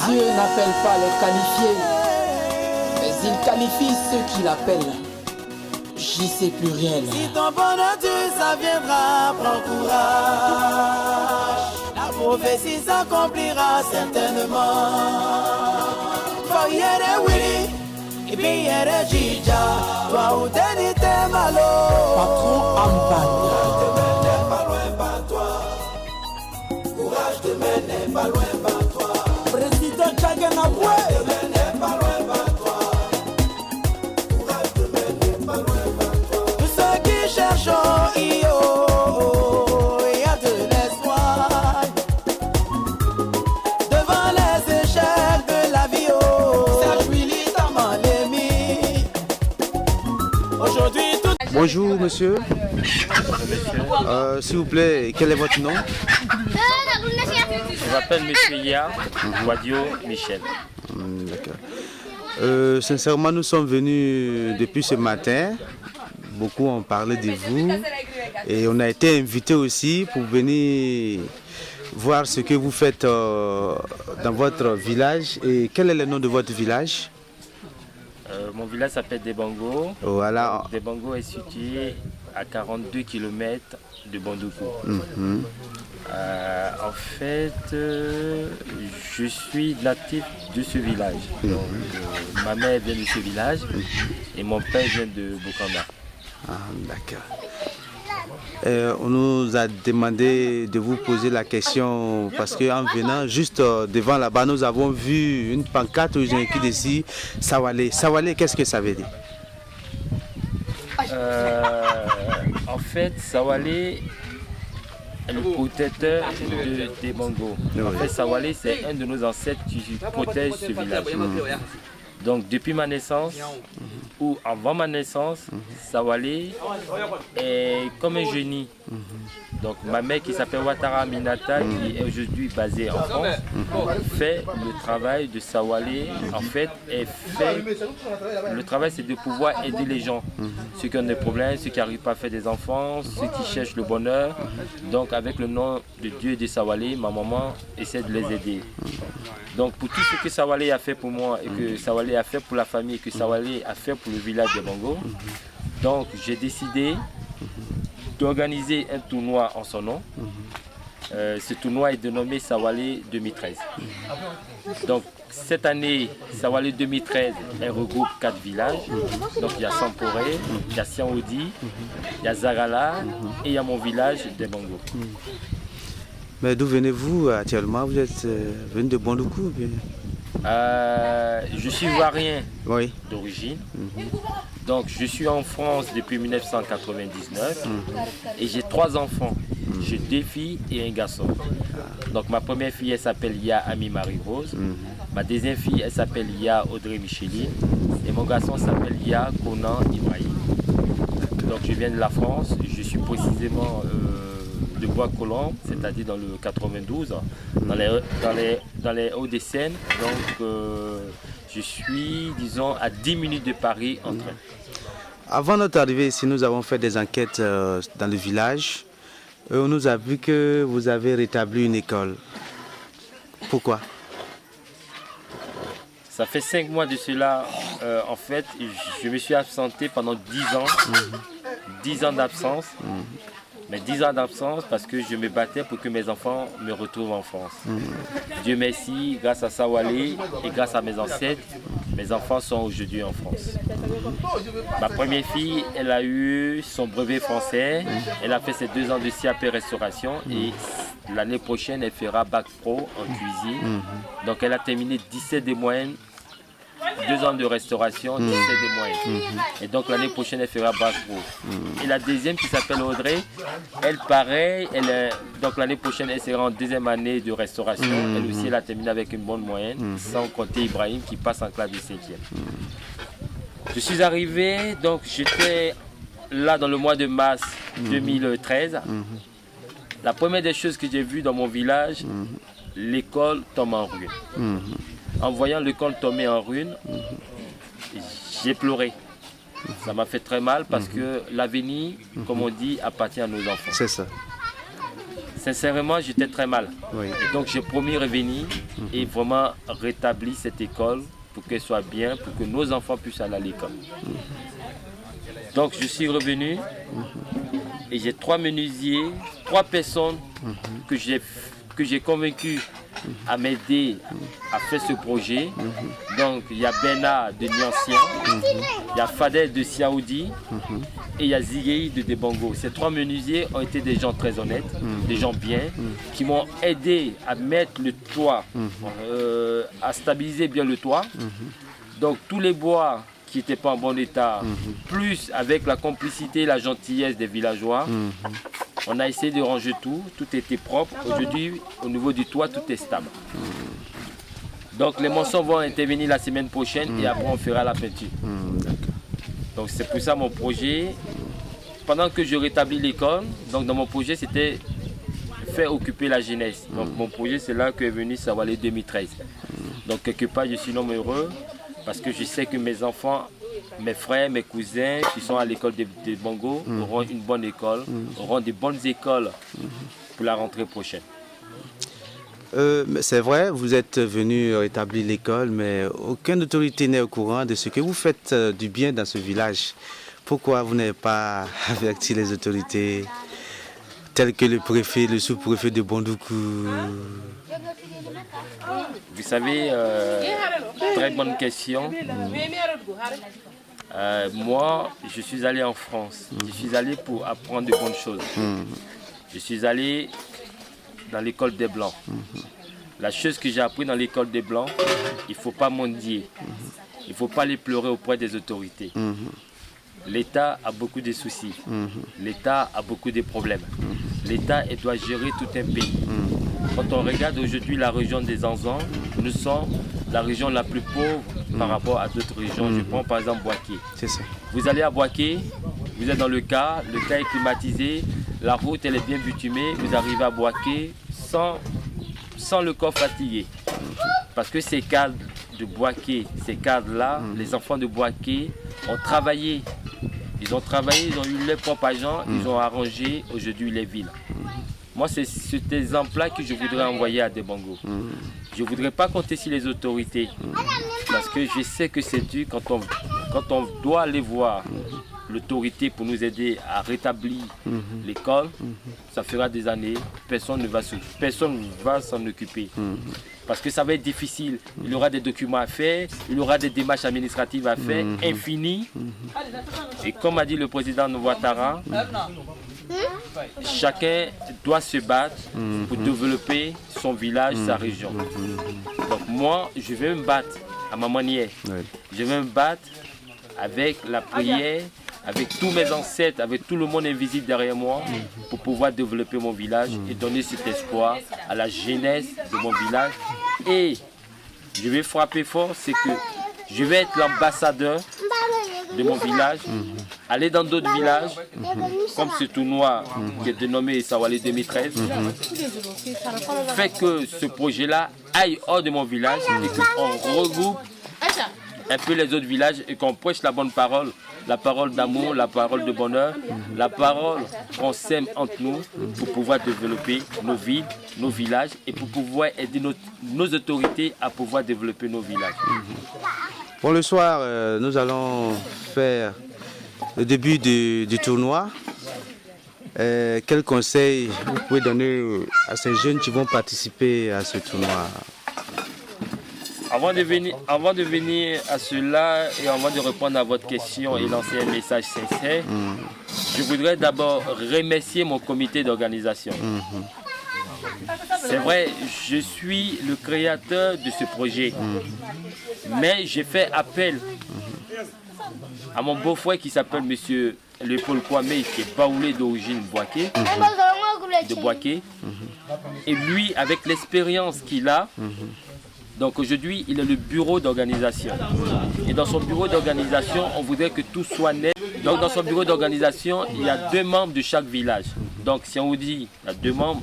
Dieu n'appelle pas les qualifiés, mais il qualifie ceux qu'il appelle. J'y sais plus rien. Si ton bonheur ça viendra, prends courage. La prophétie s'accomplira certainement. Faut y aller, Willy, et puis y aller, Jija. Toi ou t'es t'es malo. Patron Ambanda. Pas loin par toi. Courage te mène pas loin par toi. Président Tchaganaboué. Te pas loin par toi. Courage te mène pas loin par toi. Tous ceux qui cherchent, il y a de l'espoir. Devant les échelles de la vie, Serge Willy Tamalemi. Aujourd'hui, tout. Bonjour monsieur. S'il vous plaît, quel est votre nom? Je m'appelle Monsieur Ya Wadio Michel. D'accord. Sincèrement, nous sommes venus depuis ce matin. Beaucoup ont parlé de vous. Et on a été invités aussi pour venir voir ce que vous faites dans votre village. Et quel est le nom de votre village? Mon village s'appelle Debango. Voilà. Debango est situé à 42 km de Bandoukou. En fait, je suis natif de ce village. Donc, ma mère vient de ce village et mon père vient de Bokanda. Ah, d'accord. On nous a demandé de vous poser la question parce qu'en venant juste devant là-bas, nous avons vu une pancarte où j'ai écrit ici Sawale. Sawale, qu'est-ce que ça veut dire? En fait, Sawale est le protecteur de Debango. En fait, Sawale, c'est un de nos ancêtres qui protège ce village. Donc, depuis ma naissance, ou avant ma naissance, Sawale est comme un génie. Donc, ma mère qui s'appelle Ouattara Minata, qui est aujourd'hui basée en France, fait le travail de Sawale. En fait, le travail, c'est de pouvoir aider les gens. Ceux qui ont des problèmes, ceux qui n'arrivent pas à faire des enfants, ceux qui cherchent le bonheur. Donc, avec le nom de Dieu et de Sawale, ma maman essaie de les aider. Donc, pour tout ce que Sawale a fait pour moi et que Sawale a fait pour la famille et que Sawale a fait pour le village de Bango, donc j'ai décidé d'organiser un tournoi en son nom. Ce tournoi est dénommé Sawale 2013. Donc cette année, Sawale 2013, elle regroupe 4 villages. Donc il y a Samporé, il y a Siaoudi, il y a Zagala et il y a mon village de Bango. Mais d'où venez-vous actuellement? Vous êtes venu de Bandoukou ou bien? Je suis ivoirien d'origine. Donc je suis en France depuis 1999 et j'ai 3 enfants. J'ai 2 filles et un garçon. Donc ma première fille, elle s'appelle Ya Ami Marie-Rose. Ma deuxième fille, elle s'appelle Ya Audrey Micheline. Et mon garçon s'appelle Ya Conan Ibrahim. Donc je viens de la France. Je suis précisément de Bois-Colombes, c'est-à-dire dans le 92, dans les Hauts-de-Seine. Donc je suis, disons, à 10 minutes de Paris en train. Avant notre arrivée ici, nous avons fait des enquêtes dans le village. On nous a vu que vous avez rétabli une école. Pourquoi? Ça fait 5 mois de cela. En fait, je me suis absenté pendant 10 ans. 10 ans d'absence. Mais 10 ans d'absence parce que je me battais pour que mes enfants me retrouvent en France. Dieu merci, grâce à Sawale et grâce à mes ancêtres, mes enfants sont aujourd'hui en France. Ma première fille, elle a eu son brevet français. Elle a fait ses 2 ans de CAP restauration et l'année prochaine, elle fera bac pro en cuisine. Donc elle a terminé 17 de moyenne. 2 ans de restauration, 17 de moyenne. Et donc l'année prochaine, elle fera bac pro. Et la deuxième qui s'appelle Audrey, elle pareil, donc l'année prochaine, elle sera en 2e année de restauration. Elle aussi, elle a terminé avec une bonne moyenne, sans compter Ibrahim qui passe en classe de 5e. Je suis arrivé, donc j'étais là dans le mois de mars 2013. La première des choses que j'ai vues dans mon village, l'école tombe en ruine. En voyant l'école tomber en ruine, j'ai pleuré. Ça m'a fait très mal parce que l'avenir, comme on dit, appartient à nos enfants. C'est ça. Sincèrement, j'étais très mal. Oui. Et donc j'ai promis revenir et vraiment rétablir cette école pour qu'elle soit bien, pour que nos enfants puissent aller à l'école. Donc je suis revenu et j'ai 3 menuisiers, 3 personnes que j'ai convaincu à m'aider à faire ce projet. Donc il y a Bernard de Niancien, il y a Fadel de Siaoudi et il y a Zigei de Debango. Ces 3 menuisiers ont été des gens très honnêtes, des gens bien, qui m'ont aidé à mettre le toit, à stabiliser bien le toit. Donc tous les bois qui n'étaient pas en bon état, plus avec la complicité et la gentillesse des villageois, on a essayé de ranger tout était propre. Aujourd'hui, au niveau du toit, tout est stable. Donc les maçons vont intervenir la semaine prochaine et après on fera la peinture. Donc c'est pour ça mon projet, pendant que je rétablis l'école, donc dans mon projet c'était faire occuper la jeunesse. Donc mon projet c'est là qu'est venu Sawalé 2013. Donc quelque part je suis un homme heureux parce que je sais que mes enfants, mes frères, mes cousins qui sont à l'école de Bongo auront une bonne école, auront de bonnes écoles pour la rentrée prochaine. C'est vrai, vous êtes venu rétablir l'école, mais aucune autorité n'est au courant de ce que vous faites du bien dans ce village. Pourquoi vous n'avez pas averti les autorités telles que le préfet, le sous-préfet de Bondoukou? Vous savez, très bonne question. Moi, je suis allé en France. Je suis allé pour apprendre de bonnes choses. Je suis allé dans l'école des Blancs. La chose que j'ai appris dans l'école des Blancs, il ne faut pas mendier. Il ne faut pas les pleurer auprès des autorités. L'État a beaucoup de soucis. L'État a beaucoup de problèmes. L'État doit gérer tout un pays. Quand on regarde aujourd'hui la région des Anzans, nous sommes la région la plus pauvre par rapport à d'autres régions. Je prends par exemple Boaké. C'est ça. Vous allez à Boaké, vous êtes dans le cas est climatisé, la route elle est bien bitumée, vous arrivez à Boaké sans le corps fatigué. Parce que ces cadres de Boaké, ces cadres-là, les enfants de Boaké ont travaillé. Ils ont travaillé, ils ont eu leur propre agent, ils ont arrangé aujourd'hui les villes. Moi, c'est cet exemple-là que je voudrais envoyer à Debango. Je ne voudrais pas compter sur les autorités. Parce que je sais que c'est dur quand on doit aller voir l'autorité pour nous aider à rétablir l'école. Ça fera des années, personne ne va s'en occuper. Parce que ça va être difficile. Il y aura des documents à faire, il y aura des démarches administratives à faire, infinies. Et comme a dit le président Ouattara, chacun doit se battre pour développer son village, sa région. Donc moi, je vais me battre à ma manière. Je vais me battre avec la prière, avec tous mes ancêtres, avec tout le monde invisible derrière moi, pour pouvoir développer mon village et donner cet espoir à la jeunesse de mon village. Et je vais frapper fort, c'est que je vais être l'ambassadeur de mon village, aller dans d'autres villages, comme ce tournoi qui est dénommé Sawalé 2013, fait que ce projet-là aille hors de mon village et qu'on regroupe un peu les autres villages et qu'on prêche la bonne parole, la parole d'amour, la parole de bonheur, la parole qu'on sème entre nous pour pouvoir développer nos villes, nos villages et pour pouvoir aider nos autorités à pouvoir développer nos villages. Bon, le soir, nous allons faire le début du tournoi. Quels conseils vous pouvez donner à ces jeunes qui vont participer à ce tournoi? Avant de venir à cela et avant de répondre à votre question et lancer un message sincère, je voudrais d'abord remercier mon comité d'organisation. C'est vrai, je suis le créateur de ce projet, mais j'ai fait appel à mon beau-frère qui s'appelle M. Léopold Kwame, qui est baoulé d'origine de Boaké. Et lui, avec l'expérience qu'il a, donc aujourd'hui, il est le bureau d'organisation. Et dans son bureau d'organisation, on voudrait que tout soit net. Donc dans son bureau d'organisation, il y a 2 membres de chaque village. Donc si on vous dit, il y a 2 membres,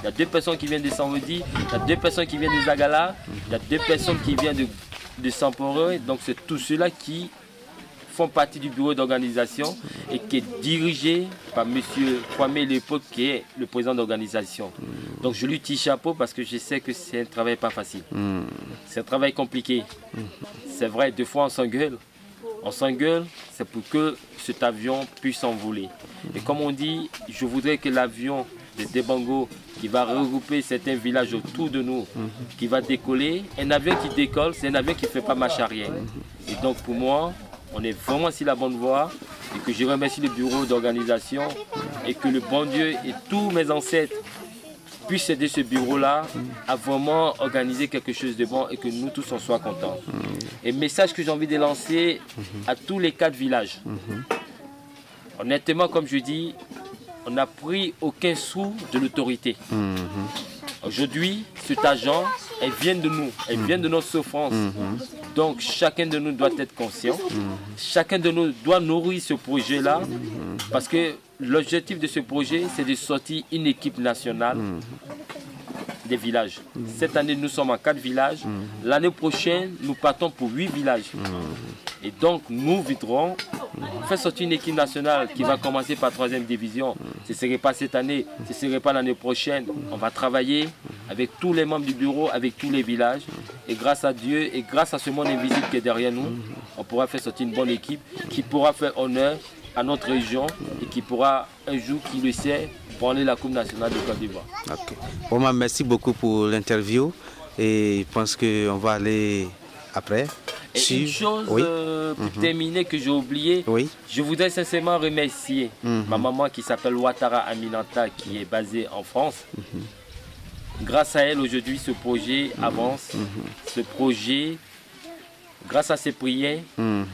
il y a 2 personnes qui viennent de Sanvedi, il y a 2 personnes qui viennent de Zagala, il y a 2 personnes qui viennent de Sampore. Donc c'est tout cela qui font partie du bureau d'organisation et qui est dirigé par M. Kwame Lepo, qui est le président d'organisation. Donc je lui tire chapeau parce que je sais que c'est un travail pas facile. C'est un travail compliqué. C'est vrai, des fois on s'engueule. On s'engueule, c'est pour que cet avion puisse s'envoler. Et comme on dit, je voudrais que l'avion de Debango, qui va regrouper certains villages autour de nous, qui va décoller, un avion qui décolle, c'est un avion qui ne fait pas marche arrière. Et donc pour moi, on est vraiment sur la bonne voie et que je remercie le bureau d'organisation et que le bon Dieu et tous mes ancêtres puissent aider ce bureau-là à vraiment organiser quelque chose de bon et que nous tous on soit contents. Et le message que j'ai envie de lancer à tous les 4 villages. Honnêtement, comme je dis, on n'a pris aucun sou de l'autorité. Aujourd'hui, cet argent, elle vient de nous, elle vient de notre souffrance. Donc chacun de nous doit être conscient. Chacun de nous doit nourrir ce projet-là parce que l'objectif de ce projet, c'est de sortir une équipe nationale des villages. Cette année, nous sommes en 4 villages. L'année prochaine, nous partons pour 8 villages. Et donc, nous voudrons faire sortir une équipe nationale qui va commencer par 3e division. Ce ne serait pas cette année, ce ne serait pas l'année prochaine. On va travailler avec tous les membres du bureau, avec tous les villages. Et grâce à Dieu et grâce à ce monde invisible qui est derrière nous, on pourra faire sortir une bonne équipe qui pourra faire honneur à notre région et qui pourra un jour, qui le sait, prendre la Coupe nationale de Côte d'Ivoire. Ok. Bon, merci beaucoup pour l'interview et je pense qu'on va aller après. Et une chose pour terminer que j'ai oublié, je voudrais sincèrement remercier ma maman qui s'appelle Ouattara Aminata qui est basée en France. Grâce à elle aujourd'hui ce projet avance, ce projet, grâce à ses prières.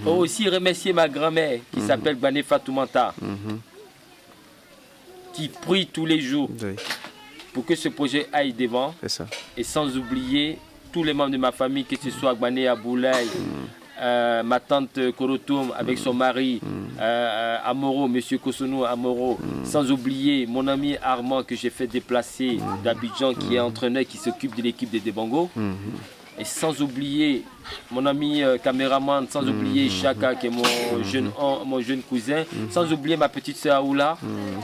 Aussi remercier ma grand-mère qui s'appelle Bané Fatoumata qui prie tous les jours pour que ce projet aille devant. Et sans oublier tous les membres de ma famille, que ce soit Gbané Aboulaye, ma tante Korotoum avec son mari, Amoro, monsieur Kosonou Amoro, sans oublier mon ami Armand que j'ai fait déplacer d'Abidjan, qui est entraîneur, qui s'occupe de l'équipe de Debango. Et sans oublier mon ami caméraman, sans oublier Chaka qui est mon jeune cousin, sans oublier ma petite sœur Aoula,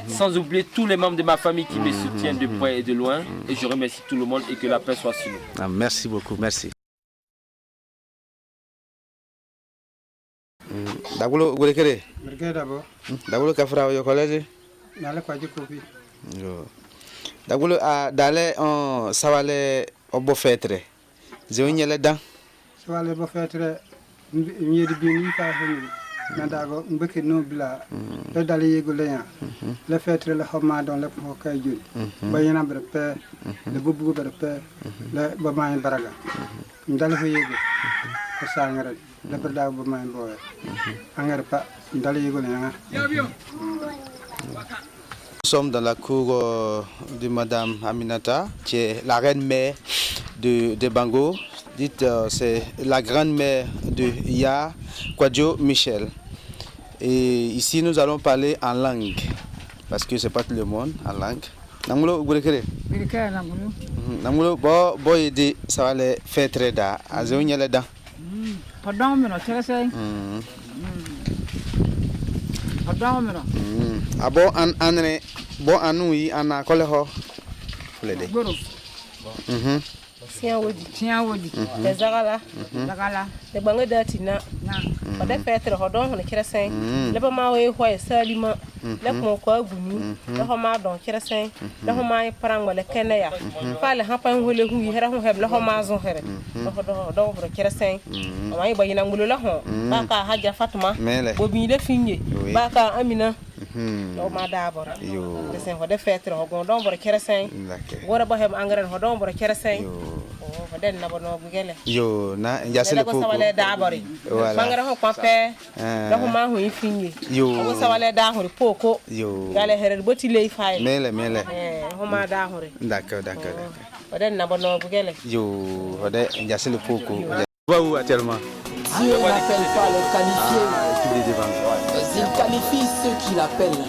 sans oublier tous les membres de ma famille qui me soutiennent de près et de loin. Et je remercie tout le monde et que la paix soit sur nous. Ah, merci beaucoup, merci. Dagulo Gourekere. Dagulo Kafra au collège. Dagulo d'aller en Sawale au Bofetre. Zéoniele dan. Sawale Bofetre, mieux de bien, pas venir. Nandago, mbeke no bila. Le dali yegoleya. Le fetre le homa dans le pokayun. Bayana brepe, le bubu brepe, le bamain baraga. Ndale yego. Sangare. Le perda bamain boy. Angare pa, ndale yegoleya. Nous sommes dans la cour de Madame Aminata, qui est la reine-mère de Debango. Dites, c'est la grande-mère de Ya Kwadjo Michel. Et ici, nous allons parler en langue, parce que c'est pas tout le monde en langue. Namulo Gourekere. Namulo bo yedi ça va les faire très da. Azeunya le da. Pardon, mais non, tu sais. Pardon, mais non. Abo anne bo anui ana koleho. Fulede. Tiens wodi te zagala te bange datina o de fetre ho don ne kresen le ba ma we ho salima le ko ko agunu le ho ma don kresen le ho ma prango le keneya fa le ha pan ho le hu hera ho heb le ho ma zo here ho do ho kresen o ma yi na ngulu le ho ba ka haja fatuma bo bi le finye ba ka amina o ma dabor yo kresen ho de fetre ho gon don bo kresen wora ba heb angren ho don bo kresen yo na njasele poko bangara ho kwape da ho ma ho ifinye yo o sawale da ho poko yo gale herer boti lay fay mele ho ma da ho d'accord oden na bono bugele yo ode njasele poko va où actuellement Dieu n'appelle pas les qualifiés, il qualifie ceux qui l'appellent.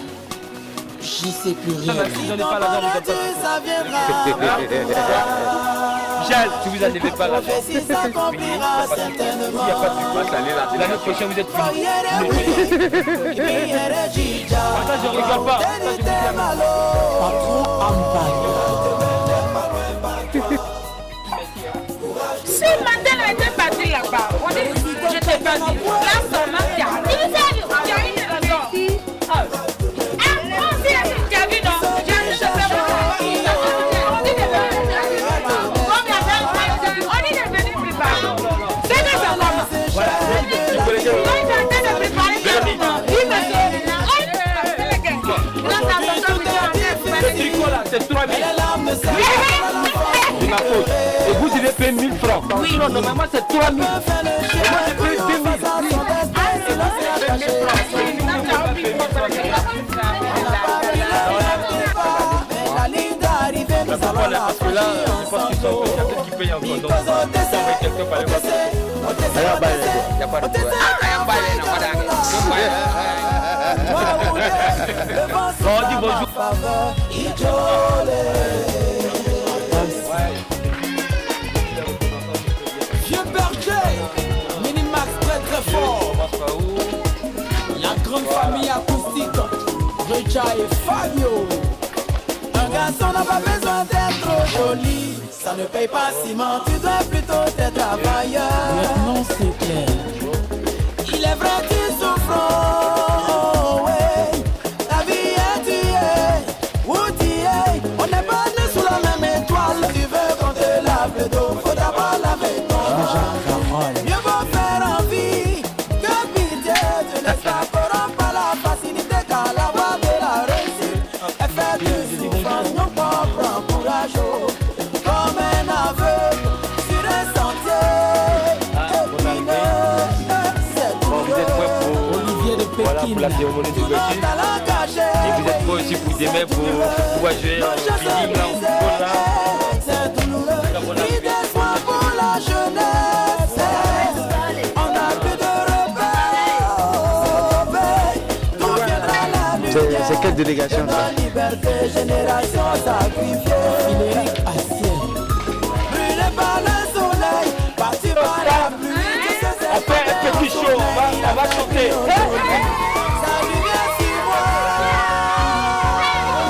J'y sais plus rien. Ça viendra. Michel, si vous n'enlevez pas la prophétie s'accomplira certainement. il n'y a pas de passe, l'année prochaine vous êtes fini. Ça, je ne regarde pas. Patron Ampagne. Si Mandela était parti là-bas, on dit je t'ai pas dit. Là, son nom, il y a une raison. C'est 3 000. C'est ma faute. Et vous devez payer 1000 francs. Oui. Sinon, normalement, c'est 3 000. Et moi, je paye 2 000. Parce que là, je pense qu'ils sont quelqu'un qui paye encore. Donc, si quelqu'un par les voitures, il n'y a pas de problème. On dit bonjour. Vieux berger, Minimax très très fort. La grande famille acoustique, Recha et Fabio. Un garçon n'a pas besoin d'être trop joli. Ça ne paye pas ciment, tu dois plutôt être travailleur. Maintenant c'est clair. Il est vrai tu souffres, ouais. La vie est tuée, où tu es. On n'est pas né sous la même étoile. Tu veux qu'on te lave le dos, faut d'abord laver ton corps. Mieux vaut faire envie que pitié. Tu laisses pas corrompre par la facilité qu'à la voie de la réussite. Elle fait de souffrance nos propres encourage. Comme un aveu sur un sentier. Vous êtes prêts pour, voilà, pour la cérémonie de Gochi. Et vous êtes prêts aussi pour demain pour pouvoir jouer en film là, en football là. Pour la jeunesse, on n'a plus de repères. C'est quelle délégation ça? Liberté, génération sacrifiée. Frédéric Assiel. Brûlé par le soleil, parti par la pluie. On fait un petit show, on va chanter. Ça lui vient si moi.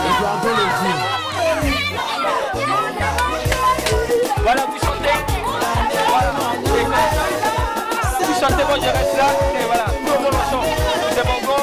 Eduardo Levy. Voilà, vous chantez. Voilà. Vous chantez, moi je reste là. Et voilà, nous on chante. C'est bon go.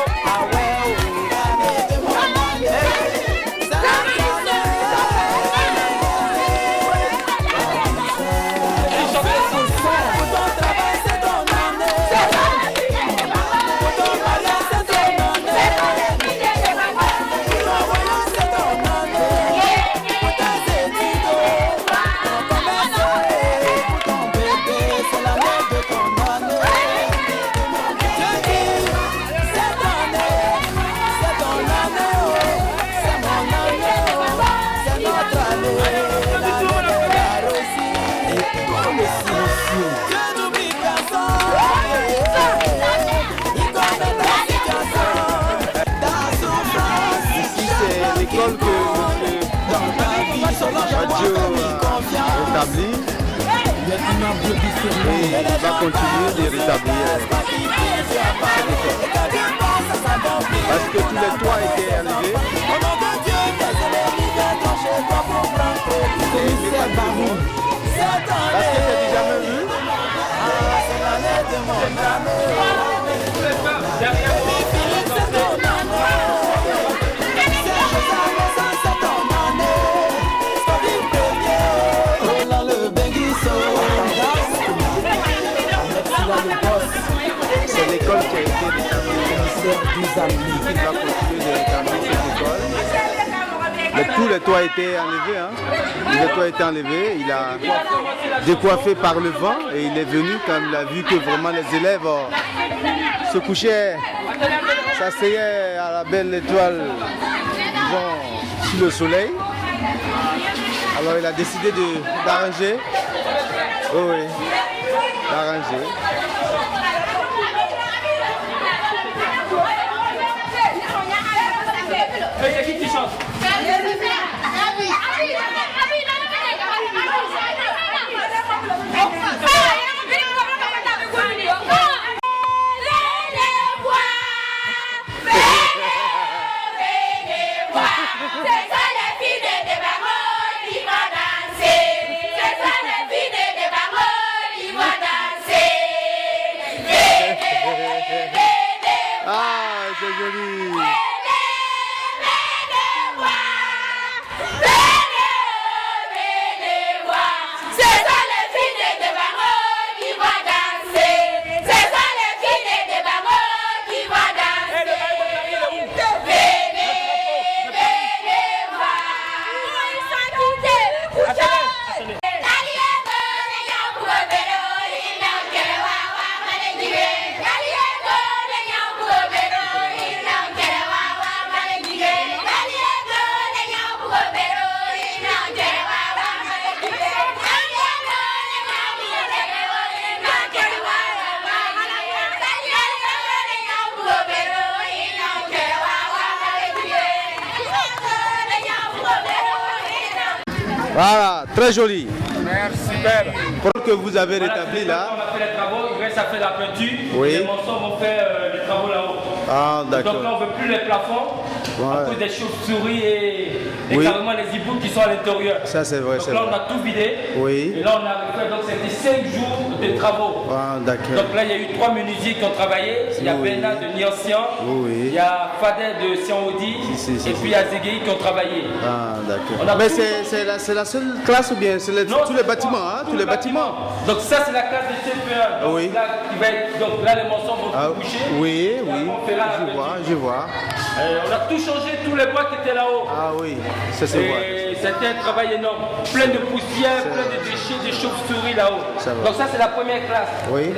L'école que Dieu rétablit et il va continuer de rétablir cette école. Parce que tous les toits étaient enlevés. Parce que c'est déjà même vu. C'est l'école qui a été rétablie. Il va continuer de rétablir cette école. Mais tous les toits étaient enlevés. Hein. Les toits étaient enlevés. Il a décoiffé par le vent et il est venu quand il a vu que vraiment les élèves se couchaient, s'asseyaient à la belle étoile, disons, sous le soleil. Alors il a décidé d'arranger. Oh oui, d'arranger. C'est qui chante? joli. Voilà, très joli. Merci. Pour que vous avez rétabli là. On a fait les travaux, il reste à faire la peinture. Oui. Les morceaux vont faire les travaux là-haut. Ah, d'accord. Donc là, on ne veut plus les plafonds. À cause des chauves-souris et carrément les hiboux qui sont à l'intérieur. Ça, c'est vrai. Donc là, on a tout vidé. Oui. Et là, on a refait. Donc, c'était 5 jours de travaux. Ah, d'accord. Donc là, il y a eu 3 menuisiers qui ont travaillé. Il y a Bena de Niancien. Oui. Il y a Fadet de Sian-Audi. Et puis il y a Zegei qui ont travaillé. Ah, d'accord. Mais c'est la seule classe ou bien c'est tous les bâtiments, hein? Tous les bâtiments. Donc ça, c'est la classe de CPA. Donc, oui. Là, donc là, les morceaux vont boucher. Oui, je vois. On a tout changé, tous les bois qui étaient là-haut. Ah oui, ça c'est vrai. C'était un travail énorme. Plein de poussière, plein de déchets, de chauves-souris là-haut. Donc ça, c'est la première classe. Oui.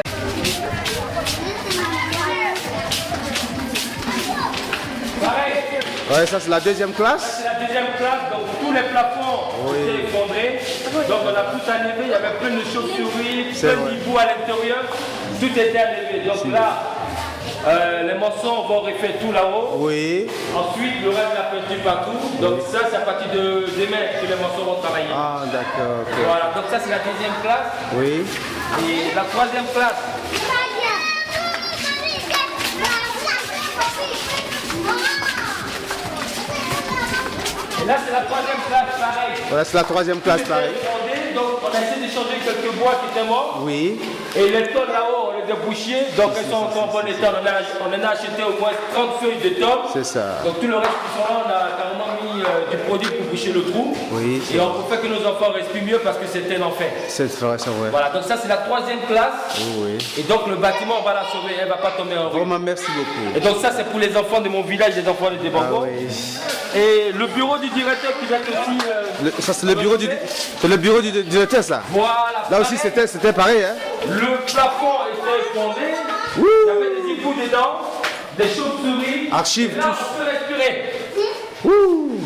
Pareil. Ouais, ça c'est la deuxième classe. C'est la deuxième classe, donc tous les plafonds étaient effondrés. Donc on a tout enlevé, il y avait plein de chauves-souris, plein d'hiboux à l'intérieur. Tout était enlevé. Donc là, les morceaux, on va refaire tout là-haut. Oui. Ensuite, le reste de la peinture partout. Donc ça, c'est à partir de demain que les morceaux vont travailler. Ah, d'accord. Okay. Voilà, donc ça c'est la deuxième classe. Oui. Et la troisième classe. Et là, c'est la troisième classe, pareil. Voilà, c'est la troisième classe, pareil. Donc, on a essayé de changer quelques bois qui étaient morts. Oui. Et les tonnes là-haut, on les a bouchées. Donc, elles sont encore en bon état. On en a acheté au moins 30 feuilles de tonnes. C'est ça. Donc, tout le reste qui sont là, on a carrément mis du produit pour boucher le trou. Oui. Et on peut faire que nos enfants respirent mieux parce que c'était un enfer. C'est vrai, c'est vrai. Voilà, donc ça, c'est la troisième classe. Oui. Et donc, le bâtiment, on va la sauver. Elle ne va pas tomber en rue. Vraiment, merci beaucoup. Et donc, ça, c'est pour les enfants de mon village, les enfants de Debango. Ah, oui. Et le bureau du directeur qui va être aussi. Ça, c'est le bureau du directeur, ça. Voilà. Là aussi, c'était pareil. Hein? Le plafond était effondré. Il y avait des hiboux dedans, des chauves-souris. Archives, et là, on peut respirer.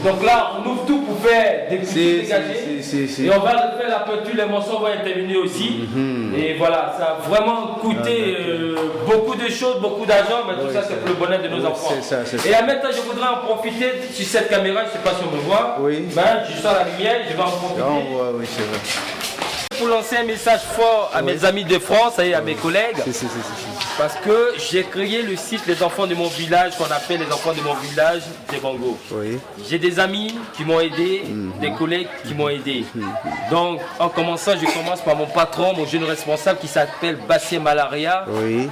Donc là, on ouvre tout pour faire des poussières dégagées. Et on va refaire la peinture, les morceaux vont intervenir aussi. Et voilà, ça a vraiment coûté beaucoup de choses, beaucoup d'argent, mais tout ça, c'est pour le bonheur de nos enfants. Et là, maintenant, je voudrais en profiter sur cette caméra, je ne sais pas si on me voit. Oui. Ben, je sors la lumière, je vais en profiter. Oui, c'est vrai. Pour lancer un message fort à mes amis de France et à mes collègues, parce que j'ai créé le site Les Enfants de mon village, qu'on appelle Les Enfants de mon village Debango. Oui. J'ai des amis qui m'ont aidé, des collègues qui m'ont aidé. Donc en commençant, je commence par mon patron, mon jeune responsable qui s'appelle Bastien Malaria. Oui.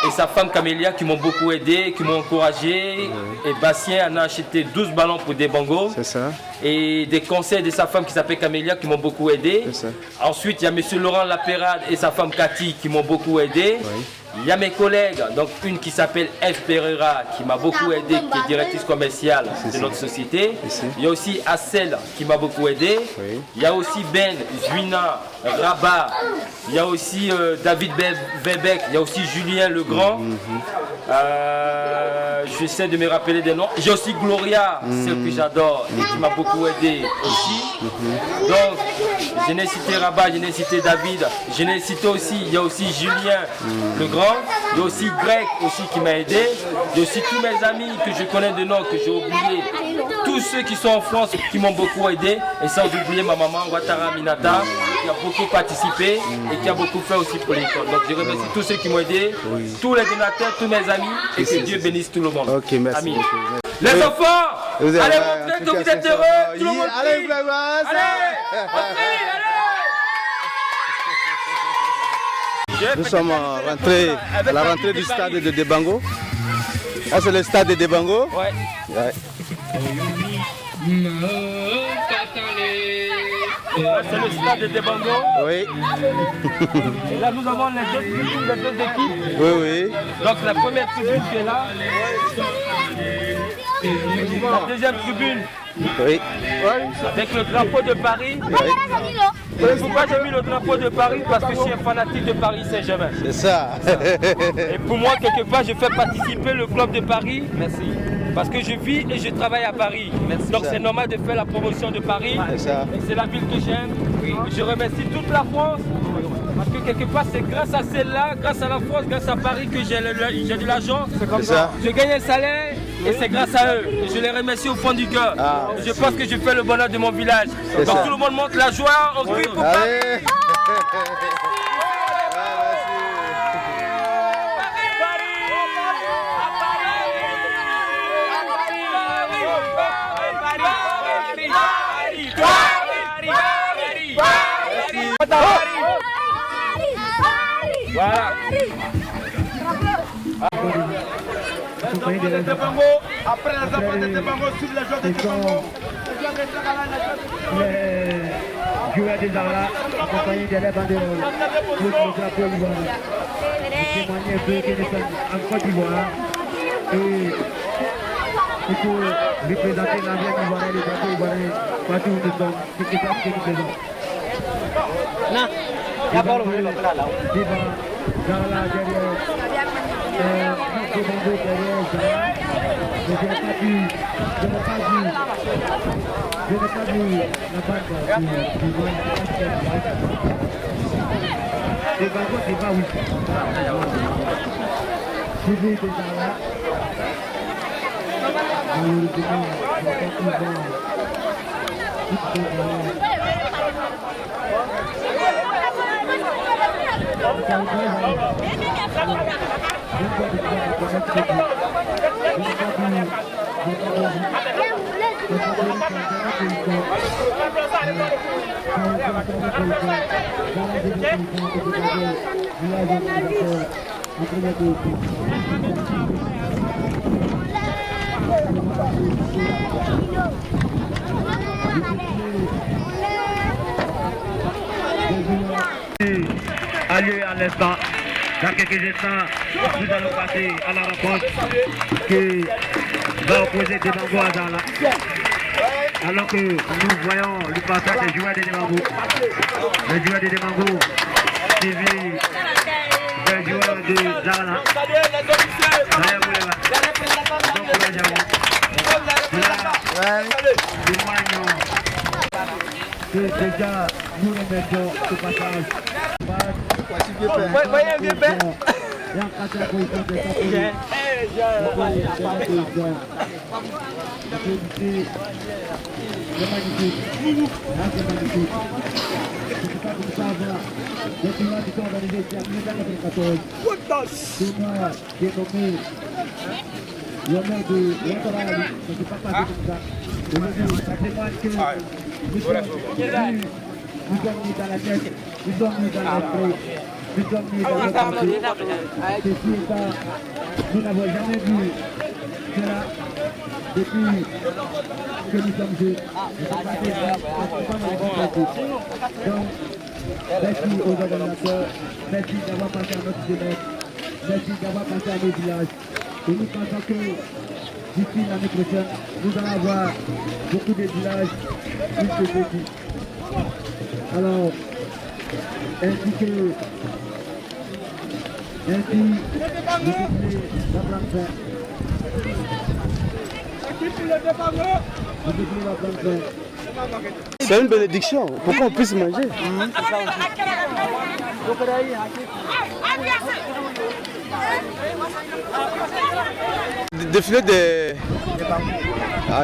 Et sa femme Camélia qui m'ont beaucoup aidé, qui m'ont encouragé. Et Bastien en a acheté 12 ballons pour Debango. C'est ça. Et des conseils de sa femme qui s'appelle Camélia qui m'ont beaucoup aidé. C'est ça. Ensuite, il y a M. Laurent Lapérade et sa femme Cathy qui m'ont beaucoup aidé. Oui. Il y a mes collègues, donc une qui s'appelle F. Pereira qui m'a beaucoup aidé, qui est directrice commerciale de notre société. Il y a aussi Assel qui m'a beaucoup aidé. Oui. Il y a aussi Ben, Zuina, Rabat. Il y a aussi David Webeck. Il y a aussi Julien Legrand. J'essaie de me rappeler des noms. J'ai aussi Gloria, celle que j'adore, et qui m'a beaucoup aidé aussi. Donc, je n'ai cité Rabat, je n'ai cité David, je n'ai cité aussi, il y a aussi Julien Legrand. Il y a aussi Greg aussi qui m'a aidé. Il y a aussi tous mes amis que je connais de nom, que j'ai oublié. Tous ceux qui sont en France qui m'ont beaucoup aidé. Et sans oublier ma maman, Ouattara Minata, qui a beaucoup participé et qui a beaucoup fait aussi pour l'école. Donc je remercie tous ceux qui m'ont aidé, tous les donateurs, tous mes amis. Et que Dieu bénisse tout le monde. Ok, merci. Amis. Beaucoup. Les enfants, allez montrer que vous êtes heureux. Tout le monde allez, Nous sommes rentrés à la rentrée du stade de Debango. Ah, c'est le stade de Debango? Ouais. C'est le stade de Debango. Oui. Et là, nous avons les deux tribunes des deux équipes. Oui, oui. Donc, la première tribune qui est là. La deuxième tribune. Oui. Avec le drapeau de Paris. Oui. Pourquoi j'ai mis le drapeau de Paris? Parce que je suis un fanatique de Paris Saint-Germain. C'est ça. Et pour moi, quelque part, je fais participer le club de Paris. Merci. Parce que je vis et je travaille à Paris. Merci. Donc c'est normal de faire la promotion de Paris. C'est ça. Et c'est la ville que j'aime. Oui. Je remercie toute la France. Parce que quelque part, c'est grâce à celle-là, grâce à la France, grâce à Paris que j'ai de l'argent. C'est comme ça. Je gagne un salaire et c'est grâce à eux. Et je les remercie au fond du cœur. Ah, je pense que je fais le bonheur de mon village. Donc ça. Tout le monde montre la joie, on crie pour Paris. Voilà. Après les enfants de Debango, sur les joueurs de Debango. Les joueurs des Arla, accompagnés des banderoles, pour le drapeau ivoirien. Pour témoigner un peu qu'ils sont en Côte d'Ivoire. Et pour représenter la vie ivoirienne, le drapeau ivoirien, partout où nous sommes, c'est ce que nous faisons. Non, il y a pas le problème là. Zarla derrière, Debango derrière Zarla. Je n'ai pas vu la balle du voile. Debango, c'est pas oui. Suivi de Zarla. Malheureusement, c'est pas souvent. A lieu à l'instant. Dans quelques instants, nous allons passer à la rencontre qui va opposer Debango à Zarla. Alors que nous voyons le passage des joueurs de Debango. Les joueurs de Debango suivis des joueurs de Zarla. Que déjà nous remettons ce passage. Voyez un vieux père. Nous sommes mis dans la tête, nous sommes mis dans l'esprit, nous sommes mis dans la pensée. Ceci étant, nous n'avons jamais vu cela depuis que nous sommes jeunes. Nous sommes passés à donc, merci aux organisateurs, merci d'avoir passé à notre jeunesse, merci d'avoir passé à nos villages. Et nous pensons que d'ici l'année prochaine, nous allons avoir beaucoup de villages plus que petits. Alors, ainsi que vous c'est une bénédiction pour qu'on puisse manger. Défilé de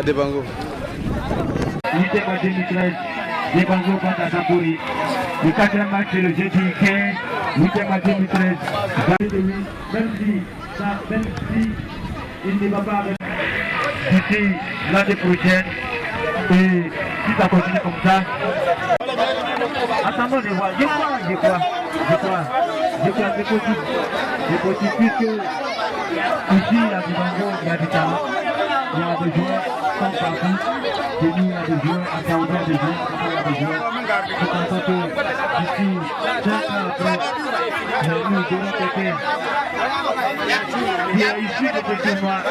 Debango. Unité par 2013, Debango contre à Sampouri. Le 4e match c'est le jeudi 15, 8e match 2013. Même si il ne va pas avec d'ici l'année prochaine, et si ça continue comme ça, attendons de voir. Je crois, c'est possible puisque Ici, à Bibango, il y a du talent. Il y a des joueurs qui sont partis. Chez nous, il y a des joueurs, à Kaouda, des joueurs, il y a des joueurs. C'est en sorte que ici, 5 ans après, nous devons côté. Il y a ici des petits noirs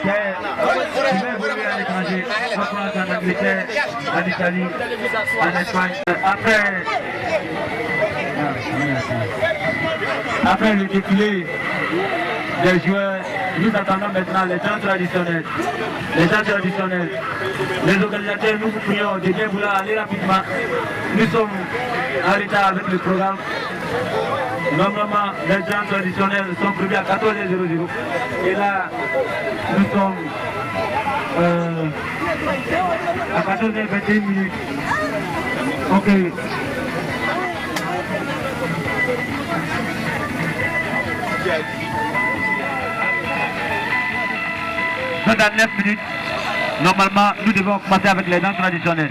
qui veulent voler à l'étranger, en France, en Angleterre, en Italie, en Espagne. Après le défilé des joueurs, nous attendons maintenant les danses traditionnelles. Les danses traditionnelles. Les organisateurs, nous vous prions de bien vouloir aller rapidement. Nous sommes en retard avec le programme. Normalement, les danses traditionnelles sont prévues à 14h00. Et là, nous sommes à 14h21. Ok. Dans 9 minutes, normalement, nous devons commencer avec les danses traditionnelles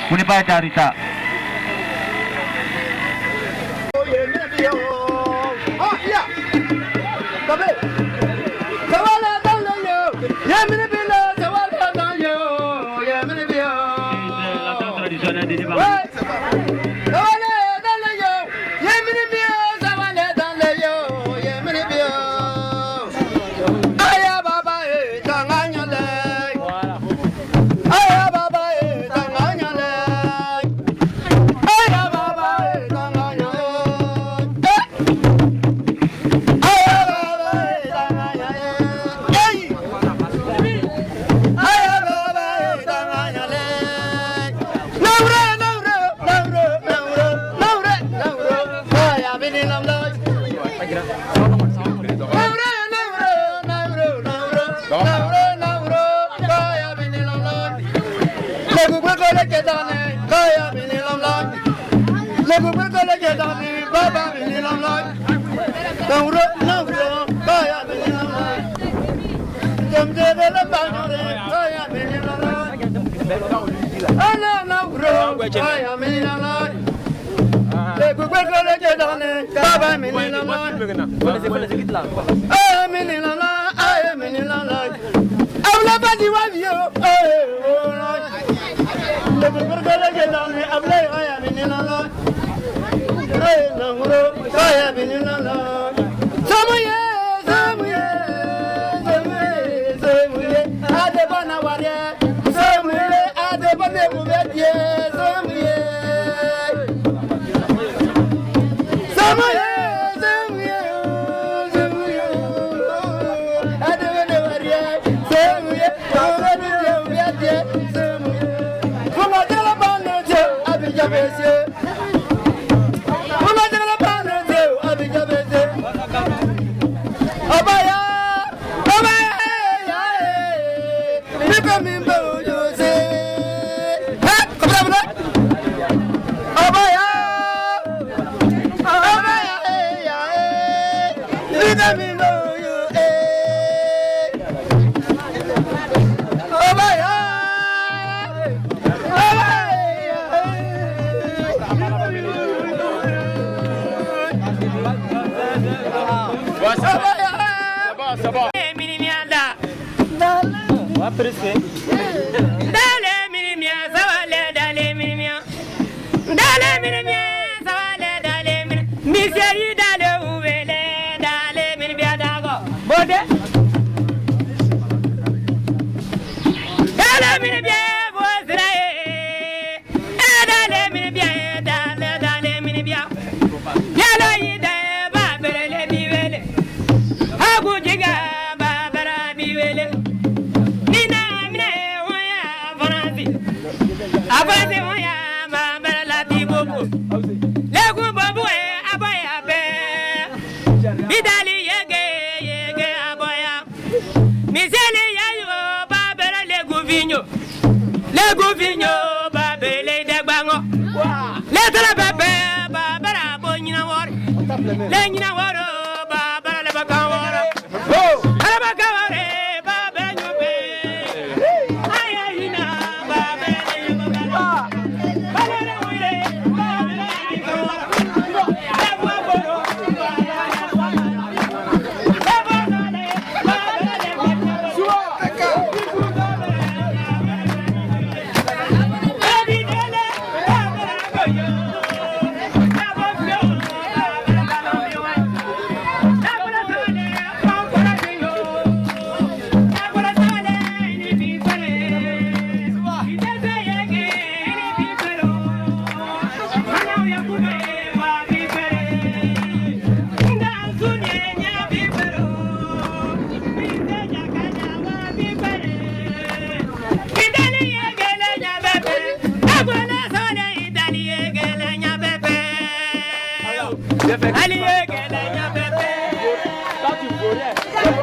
pour ne pas être en retard. La danse traditionnelle des débats.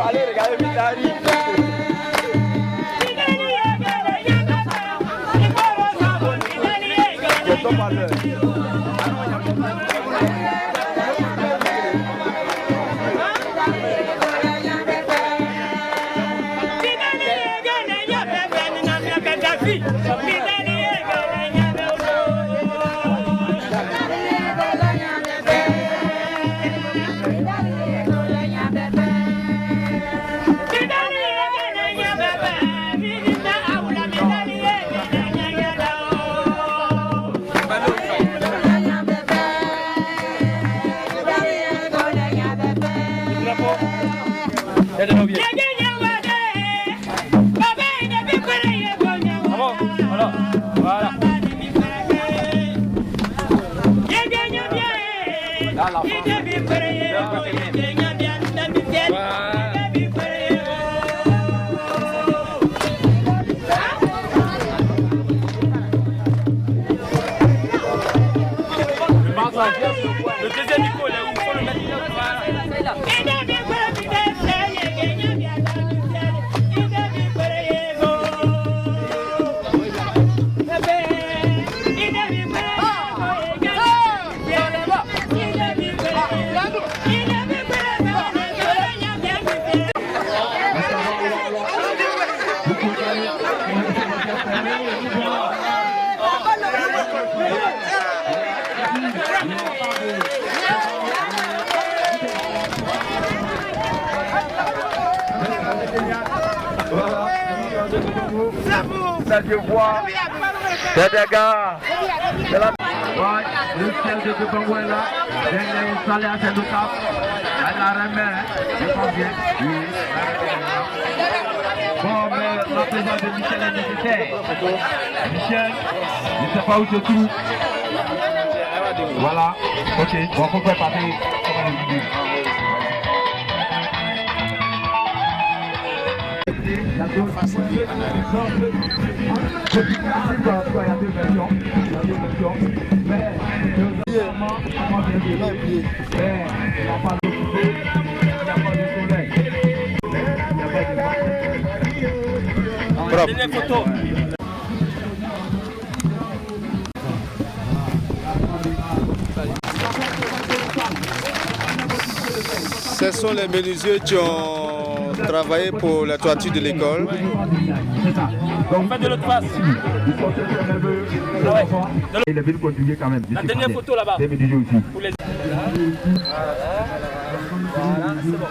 Allez regarder Vitali. Le deuxième micro, là où il faut le mettre là. Je vois des dégâts. Le ciel de Debangou est là. Il est installé à Saint-Lucas. Elle la remet. Je pense bien. Oui. Bon, mais la présence de Michel est nécessaire. Michel, je ne sais pas où se trouve. Voilà. Ok. Bon, faut faire partir. Dernière photo. Ce sont les menuisiers qui ont travaillé pour la toiture de l'école. On fait de l'autre face. Et les villes continuent quand même. La dernière photo là-bas. Des menuisiers aussi. Pour les... Voilà, c'est bon.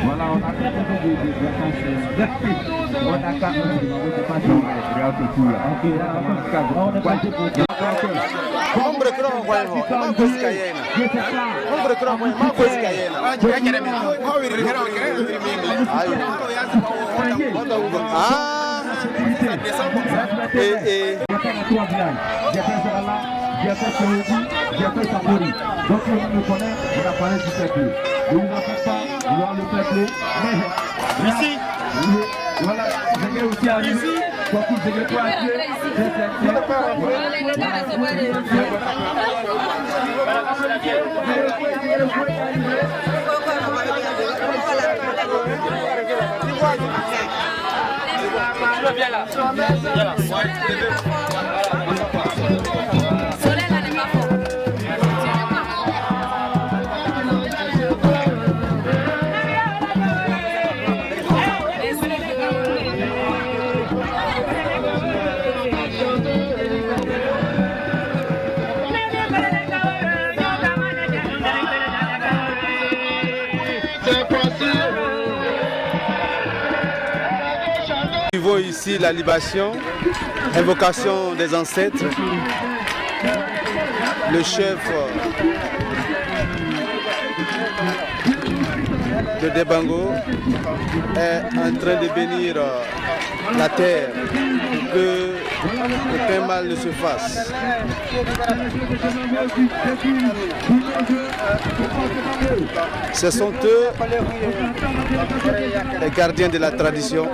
Voilà, on a fait j'ai fait Saoudi, j'ai fait Sapori. Donc on me connaît, on a parlé du peuple. Ne vous en faites pas, voir le peuple. Mais ici, voilà, j'ai aussi arrivé. Ici, beaucoup de toi à Dieu. Viens là. Viens là. Nous vivons ici la libation, invocation des ancêtres. Le chef de Debango est en train de bénir la terre pour que Aucun mal ne se fasse. Ce sont eux les gardiens de la tradition.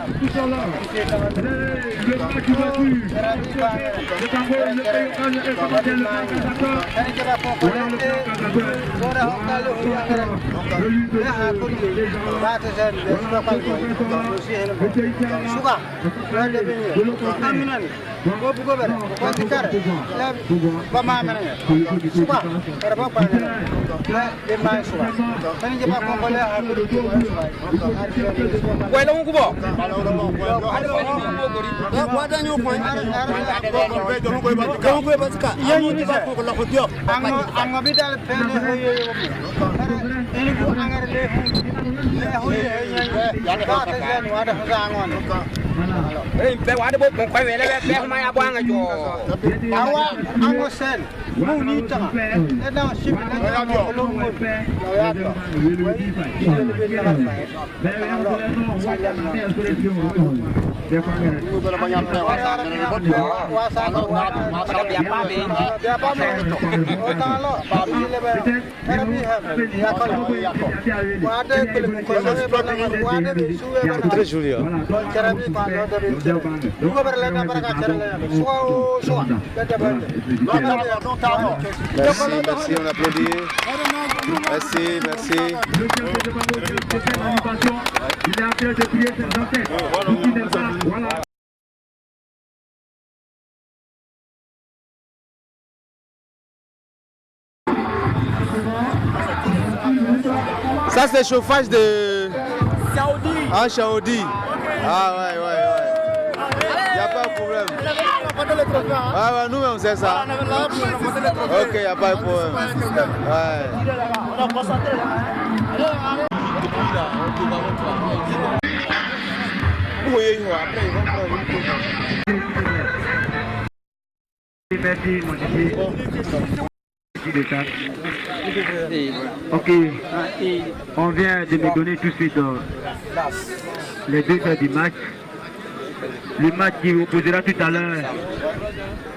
Très joli. Merci, on applaudit. Merci. Ça c'est le chauffage de Chaoudi. Ah, Chaoudi. Ah ouais. Il n'y a pas de problème. Ah ouais, nous on sait ça. Ok, il n'y a pas de problème. Ok, on vient de me donner tout de suite les 2 heures du match. Le match qui opposera tout à l'heure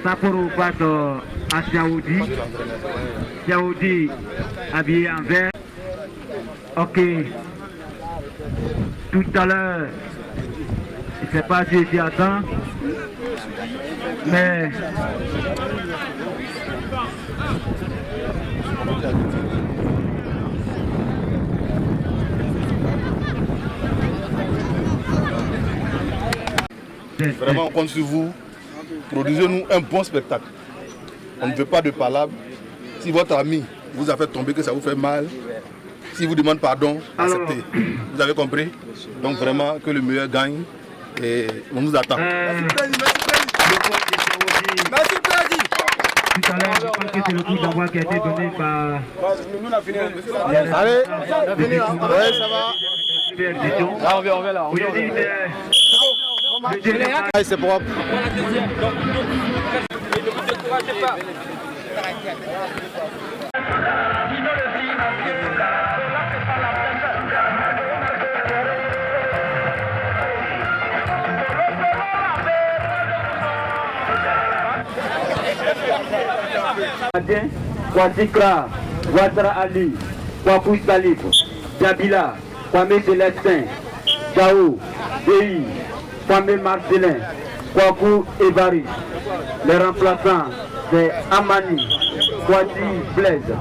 Sapporo face à Chaoudi. Chaoudi habillé en vert. Ok, tout à l'heure, je ne sais pas si j'y attends, mais vraiment, on compte sur vous. Produisez-nous un bon spectacle. On ne veut pas de palabres. Si votre ami vous a fait tomber, que ça vous fait mal, s'il vous demande pardon, acceptez. Vous avez compris? Donc vraiment, que le meilleur gagne. Et on nous attend. Merci, Président. Tout à l'heure, je pense que c'est le coup d'envoi qui a été donné par... Allez, ouais, ça va. Là, on vient là. Allez, c'est propre. Kwadikra, Ouattara Ali, Kwakou Salif, Jabila, Kwame Célestin, Jao, Dei, Kwame Marcelin, Kwakou Evari. Les remplaçants, c'est Amani, Kwasi Blaise,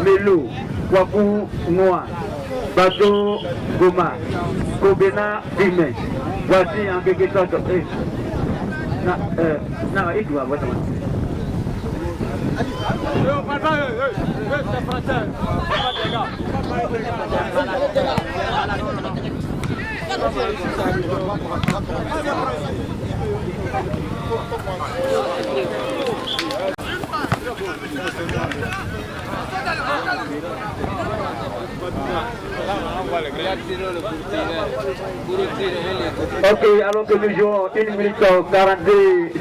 Melo, Kwakou Noa, Bato Goma, Kobena Dime. Voici en quelque sorte. Ok, alors que nous jouons 1 minute 42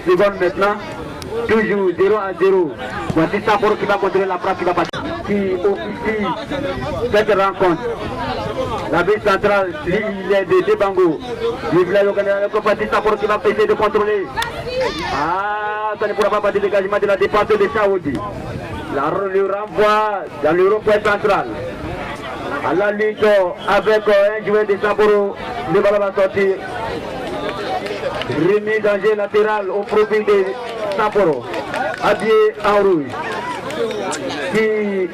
secondes maintenant. Toujours 0 à 0. Voici Sapporo qui va contrôler la frappe qui va passer. Qui officie cette rencontre. La bille centrale, il est de Bango. Vive la l'organisation partie Saporo qui va essayer de contrôler. Ah, ça ne pourra pas passer le dégagement de la défense de Saoudi. Le renvoi dans le rond-point central. À la lutte avec un joueur de Saporo, le ballon va sortir. Remis danger latéral au profil de Sapporo, habillé en rouge, qui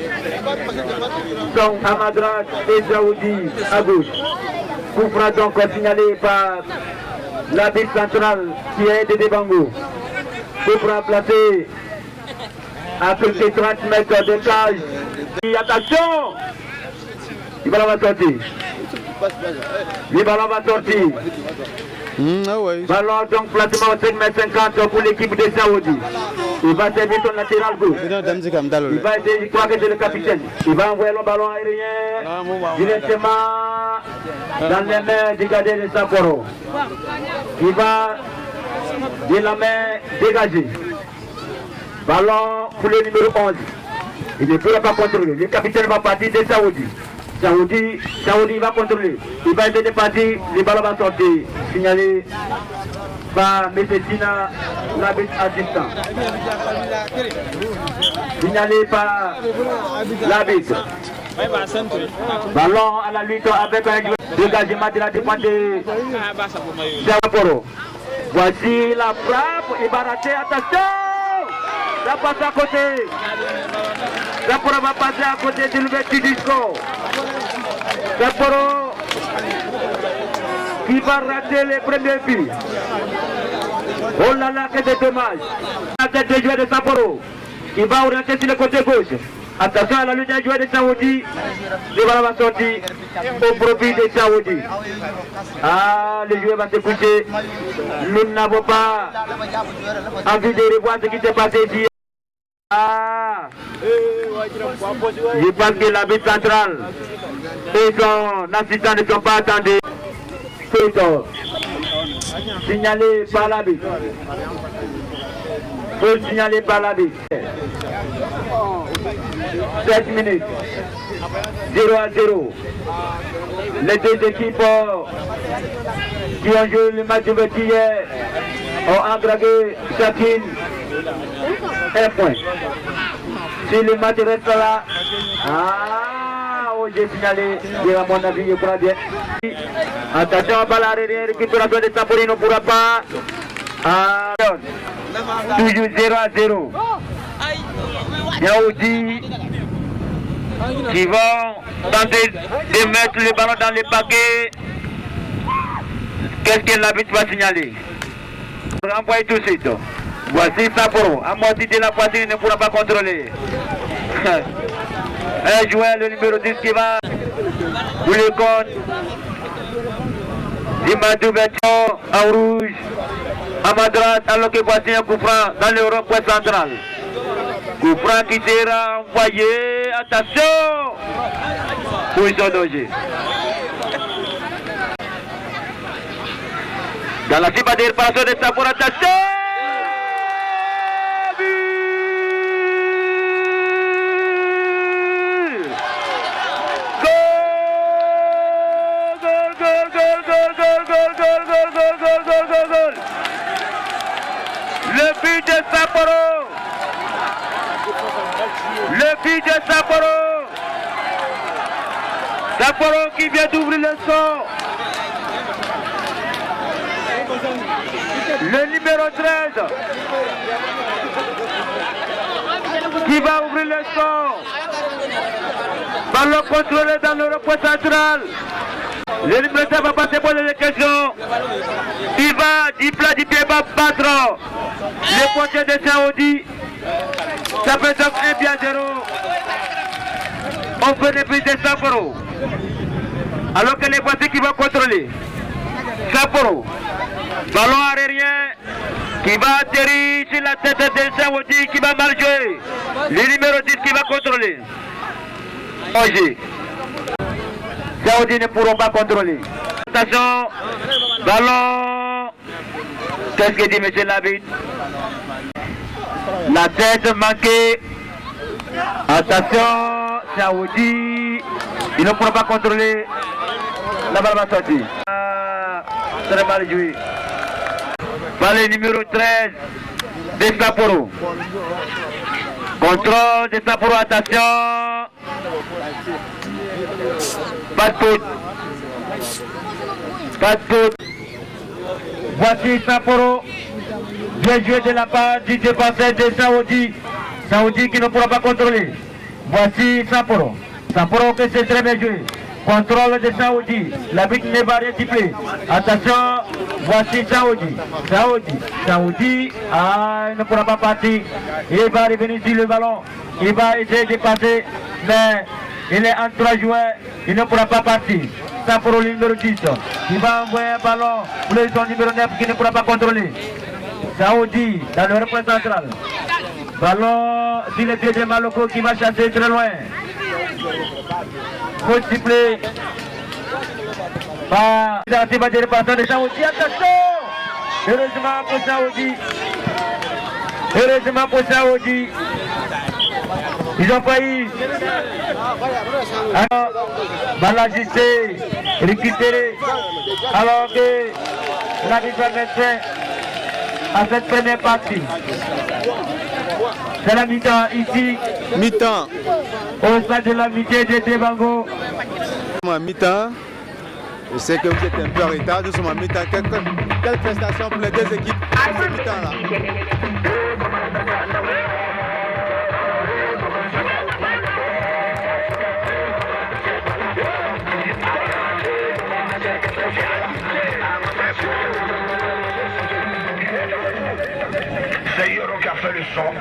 sont à droite et Saoudi à gauche. Coup franc donc signalé par l'arbitre central qui est de Bango. Coup franc placé à quelques 30 mètres de cage. Et attention, le ballon va sortir. Le ballon va sortir. Ballon donc placement au 5,50 m pour l'équipe de Saoudi. Il va servir son latéral gauche. Il va essayer, je crois que c'est le capitaine. Il va envoyer le ballon aérien directement dans les mains du gardien de Sapporo. Il va de la main dégagée. Ballon pour le numéro 11. Il ne pourra pas contrôler. Le capitaine va partir de Saoudi. Saoudi va contrôler. Il va essayer de partir. Le ballon va sortir. Signalé par M. Sina, l'arbitre assistant. Signalé par l'arbitre. Ballon à la lutte avec un dégagement de la défense de Sapporo. Voici la frappe. Il va rater. Attention! Ça passe à côté. Sapporo va passer à côté de l'ouverture du score. Sapporo qui va rater les premiers buts. Oh là là, que c'est dommage. La tête des joueurs de Sapporo. Il va orienter sur le côté gauche. Attention à la lutte des joueurs de Saoudi. Le ballon va sortir au profit de Saoudi. Ah, le joueur va se coucher. Nous n'avons pas envie de revoir ce qui s'est passé ici. Ah, je pense que l'arbitre central et son assistant ne sont pas attendus. Signalé par l'arbitre. Signalé par l'arbitre. 7 minutes. 0-0. Les deux équipes qui ont joué le match de hier ont engrangé chacune un point. Si le match reste là, j'ai signalé, à mon avis, je crois bien. Attention à balle arrière, récupération de Sapporo, il ne pourra pas. Toujours 0-0. Saoudi qui vont tenter de mettre le ballon dans le paquet. Qu'est-ce que l'arbitre va signaler? Renvoyer tout de suite. Voici Sapporo, à moitié de la poitrine, il ne pourra pas contrôler. Un joueur, le numéro 10 qui va pour le compte. Dimadou Beton en rouge. À ma droite, alors que voici un coup franc dans le rond-point central. Coup franc qui sera envoyé. Attention! Position danger. Dans la cible de réparation de Sapporo, attention! Le but de Sapporo. Le but de Sapporo. Sapporo qui vient d'ouvrir le score. Le numéro 13 qui va ouvrir le score. Ballon contrôlé dans le rond-point central. Le numéro 13 va passer pour les questions. Il va du plat du pied va battre le portier de Saoudi. Ça fait donc 1-0. On fait plus de Sapporo. Alors que les voici qui vont contrôler. Sapporo. Ballon aérien qui va atterrir sur la tête de Saoudi qui va mal jouer. Le numéro 10 qui va contrôler. Oje. Saoudi ne pourront pas contrôler. Attention. Ballon. Qu'est-ce que dit M. Labid? La tête manquée. Attention. Saoudi. Il ne pourra pas contrôler. La balle va sortir. Très mal joué. Balle numéro 13 de Sapporo. Contrôle de Sapporo, attention. Pas de faute. Pas de faute. Voici Sapporo. Bien joué de la part du défenseur de Saoudi. Saoudi qui ne pourra pas contrôler. Voici Sapporo. Sapporo que c'est très bien joué. Contrôle de Saoudi. L'arbitre ne va rien siffler. Attention. Voici Saoudi. Saoudi. Ah, il ne pourra pas partir. Il va revenir sur le ballon. Il va essayer de passer. Mais il est en 3 joueurs. Il ne pourra pas partir. Sapporo numéro 10. Il va envoyer un ballon pour le numéro 9 qui ne pourra pas contrôler. Saoudi dans le repère central. Ballon sur les pieds de Maloko qui va chasser très loin. Faut siffler par la de repassant de Saoudi. Attention! Heureusement pour Saoudi. Heureusement pour Saoudi. Ils ont failli. Alors, balle ajustée, récupérée. Alors que la victoire met à cette première partie. C'est la mi-temps ici. Mi-temps. Au stade de l'amitié de Debango. Mi-temps. Je sais que vous êtes un peu en retard. Nous sommes en mi-temps. Quelle prestation pour les deux équipes pour ce mi-temps-là? C'est Yoro qui a fait le son.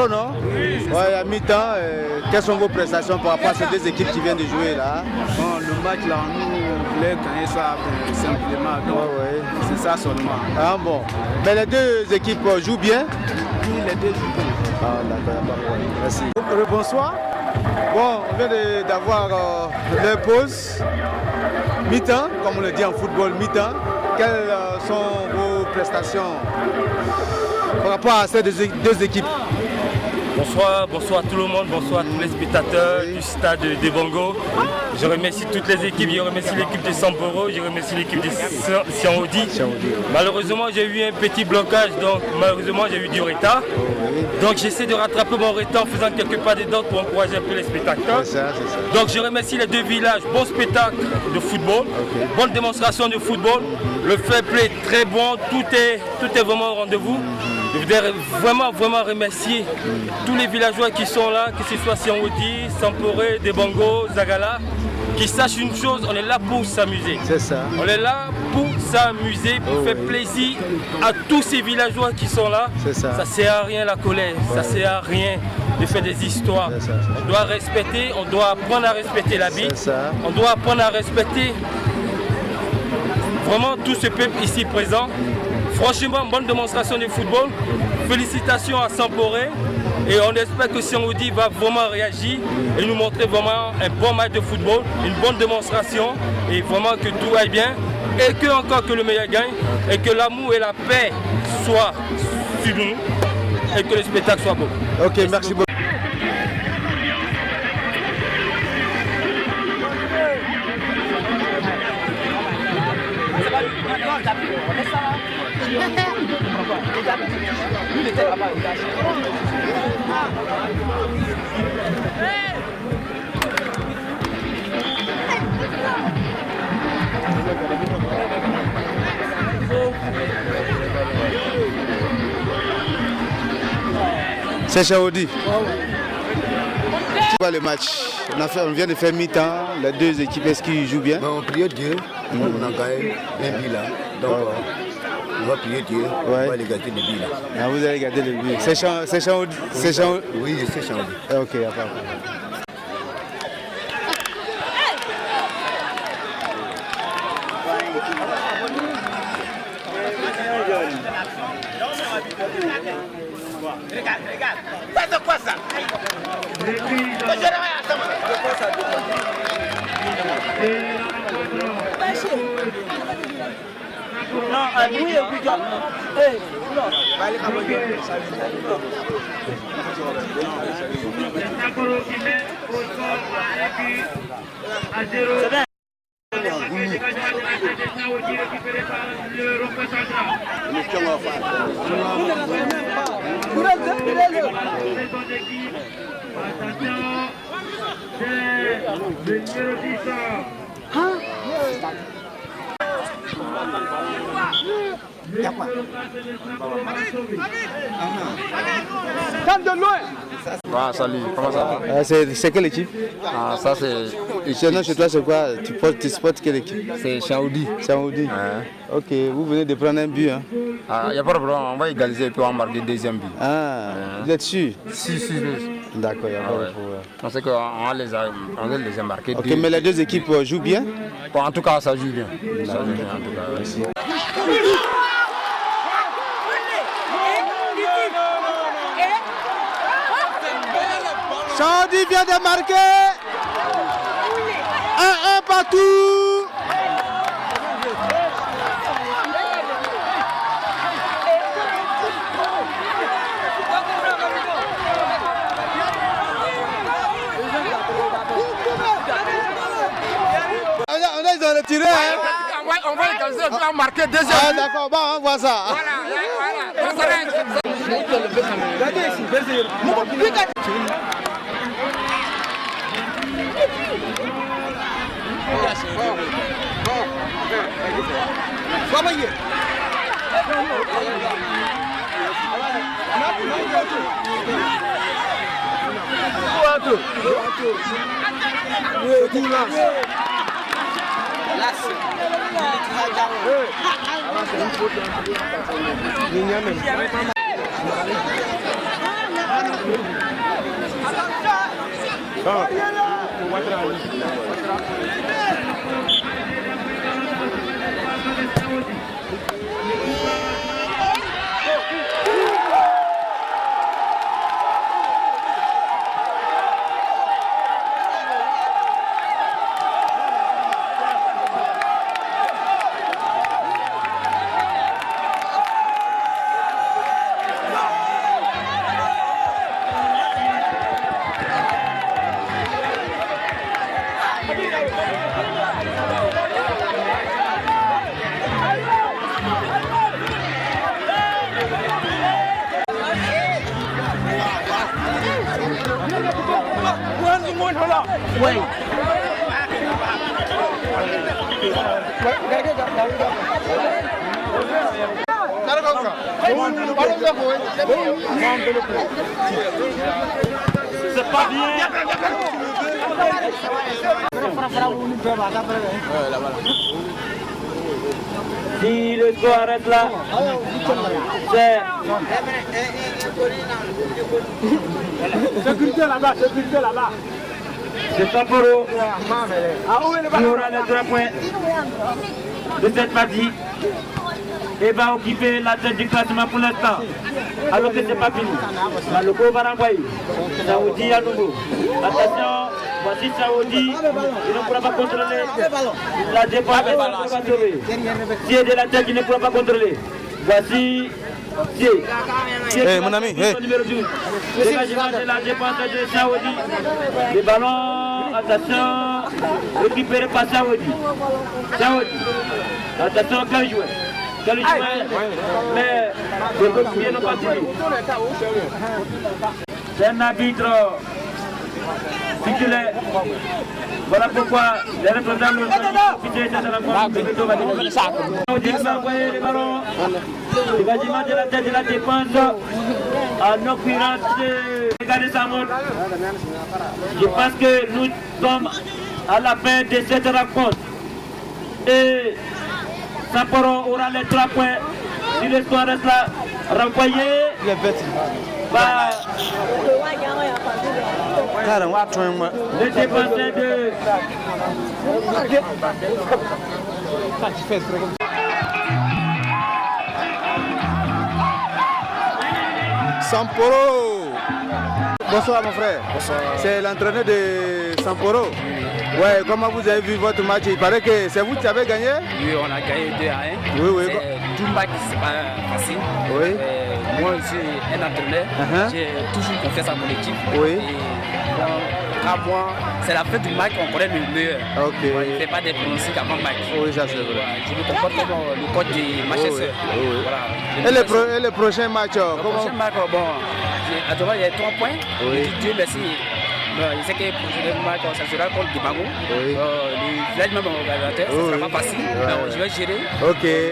Non? Ouais, à mi-temps, quelles sont vos prestations par rapport à ces deux équipes qui viennent de jouer là? Bon, le match là, nous voulons gagner ça simplement. Donc, c'est ça seulement. Ah bon. Mais les deux équipes jouent bien? Oui, les deux jouent bien. Ah d'accord, merci. Bonsoir. Bon, on vient d'avoir leur pause. Mi-temps, comme on le dit en football, mi-temps. Quelles sont vos prestations par rapport à ces deux équipes? Bonsoir tout le monde, bonsoir tous les spectateurs du stade de Bongo. Je remercie toutes les équipes, je remercie l'équipe de Samporo, je remercie l'équipe de Siaoudi. Malheureusement j'ai eu un petit blocage, donc malheureusement j'ai eu du retard. Donc j'essaie de rattraper mon retard en faisant quelques pas dedans pour encourager un peu les spectateurs. Donc je remercie les deux villages, bon spectacle de football, bonne démonstration de football, le fair play très bon, tout est vraiment au rendez-vous. Je voudrais vraiment remercier tous les villageois qui sont là, que ce soit Siaoudi, Samporé, Debongo, Zagala, qui sachent une chose, on est là pour s'amuser. C'est ça. On est là pour s'amuser, pour faire plaisir à tous ces villageois qui sont là. Ça ne sert à rien la colère, ça ne sert à rien de faire des histoires. On doit respecter, on doit apprendre à respecter la vie. On doit apprendre à respecter vraiment tout ce peuple ici présent. Franchement, bonne démonstration de football. Félicitations à Samporé. Et on espère que Siaoudi va vraiment réagir et nous montrer vraiment un bon match de football, une bonne démonstration et vraiment que tout aille bien. Et que encore que le meilleur gagne. Et que l'amour et la paix soient sur nous. Et que le spectacle soit beau. Ok, merci beaucoup. C'est Siaoudi. Tu vois le match, on vient de faire mi-temps, les deux équipes, est-ce qu'ils jouent bien? On prie Dieu, on a gagné un but là. Donc on va prier Dieu, on va aller garder le but là. Ah, vous allez garder le but. C'est Siaoudi? Oui, c'est Siaoudi. Ok, il n'y a pas de problème. Regarde. C'est quoi ça? Ah, salut, comment ça va? C'est quelle équipe? Ah, ça c'est... Chez toi c'est quoi? Tu supportes quelle équipe? C'est Siaoudi. Siaoudi. Ok, vous venez de prendre un but. Hein? Ah, il n'y a pas de problème, on va égaliser et puis on va marquer le deuxième but. Ah, vous êtes sûr? Si. D'accord, il n'y a pas de problème. On sait qu'on va les embarquer. Ok, mais les deux équipes jouent bien? Bon, en tout cas, ça joue bien. Ça joue bien, en tout cas. Merci. Siaoudi vient de marquer 1-1 partout. Ils ont retiré. On va égaliser, on va marquer deuxième. Ah d'accord, bon, on voit ça. Ouais. C'est pas bien. Si le score arrête là, c'est... Sécurité là-bas, sécurité là-bas. C'est Samporo qui aura les 3 points de cette partie et va occuper la tête du classement pour l'instant. Alors que c'est pas fini. Maloko va renvoyer. Saoudi à nouveau. Attention, voici Saoudi. Il ne pourra pas contrôler. La défense ne pourra pas sauver. Thier de la tête qui ne pourra pas contrôler. Voici Thier. Hey, mon ami, hey. Numéro 12. Dégagement de la défense de Saoudi. Le ballon, attention, récupéré par Saoudi. Saoudi. Attention, quel joueur. Quel joueur. Mais les coéquipiers n'ont pas tiré. C'est un arbitre titulaire. Voilà pourquoi les représentants ont profité de cette rencontre. Saoudi va envoyer le ballon. Dégagement de la tête de la défense. En occurrence, regardez sa montre. Je pense que nous sommes à la fin de cette rencontre. Et Samporo aura les 3 points. Si le score reste là, renvoyé par le défenseur de... Samporo. Bonsoir mon frère. Bonsoir. C'est l'entraîneur de Samporo. Ouais, comment vous avez vu votre match? Il paraît que c'est vous qui avez gagné? Oui, on a gagné 2-1. Oui, oui. Tout match, c'est pas facile. Oui. Moi, je suis un entraîneur. J'ai toujours confiance à mon équipe. Oui. Et à moi, c'est la fin du match qu'on connaît le meilleur. Ok. On ne fait pas des pronostics avant le match. Oui, ça c'est vrai. Je me comporte comme le coach de Manchester. Oui, oui. Voilà. Et le prochain match? Le prochain match, bon, actuellement, il y a 3 points. Oui. Dieu merci. Je sais que pour le match, ça sera contre Dibango. Oui. Le village même organisateur, ça sera pas facile. Mais je vais gérer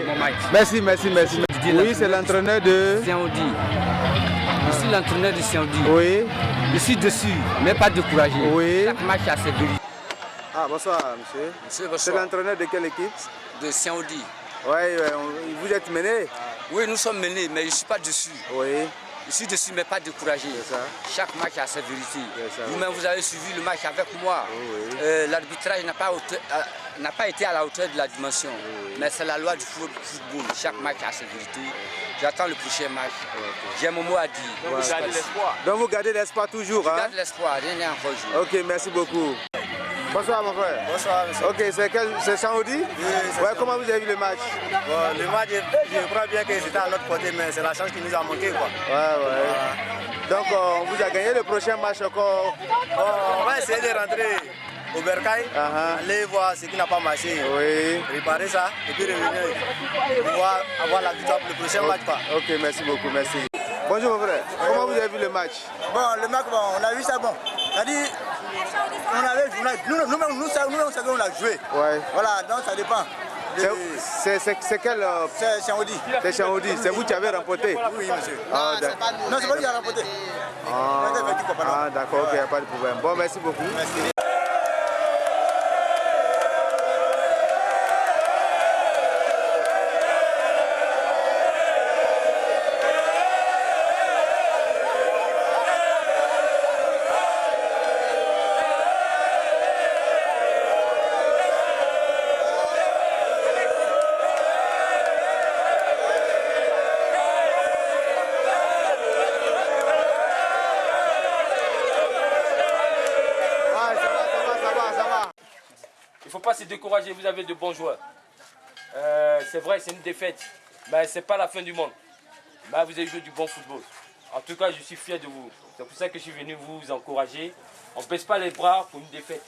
mon match. Merci, merci, merci. Oui, c'est l'entraîneur de Saoudi. Je suis l'entraîneur de Saoudi. Oui. Je suis dessus, mais pas découragé. Oui. Chaque match a ses vérités. Ah, bonsoir, monsieur. Monsieur, bonsoir. C'est l'entraîneur de quelle équipe? De Saoudi. Oui, vous êtes mené? Oui, nous sommes menés, mais je ne suis pas dessus. Oui. Je suis dessus, mais pas découragé. Chaque match a ses vérités. Vous-même, vous avez suivi le match avec moi. Oui. L'arbitrage n'a pas été à la hauteur de la dimension. Mais c'est la loi du football. Chaque match a ses vérités. J'attends le prochain match. J'ai mon mot à dire. Donc vous gardez l'espoir? Donc vous gardez l'espoir toujours? Je garde l'espoir, rien n'est encore joué. Ok, merci beaucoup. Bonsoir mon frère. Bonsoir monsieur. Ok, c'est Saoudi? Oui, ouais, comment vous avez vu le match? Bon, le match, je crois bien que c'était à notre côté, mais c'est la chance qui nous a manqué quoi. Ouais, ouais. Voilà. Donc on vous a gagné le prochain match encore? On va essayer de rentrer au Bercail, aller voir ce qui n'a pas marché, préparer ça et puis revenir pour avoir la victoire pour le prochain match quoi. Ok, merci beaucoup, merci. Bonjour mon frère, comment vous avez vu le match? Bon, le match, bon, on a vu ça bon. C'est-à-dire, nous-mêmes, nous savons qu'on a joué. Ouais. Voilà, donc ça dépend. C'est quel C'est Saoudi. C'est Saoudi, c'est vous qui avez remporté? Oui, monsieur. Ah, non, c'est pas lui qui a remporté. Ah, d'accord, ok, il n'y a pas de problème. Bon, merci beaucoup. Merci. Il ne faut pas se décourager, vous avez de bons joueurs. C'est vrai, c'est une défaite, mais ce n'est pas la fin du monde. Mais vous avez joué du bon football. En tout cas, je suis fier de vous. C'est pour ça que je suis venu vous encourager. On ne baisse pas les bras pour une défaite.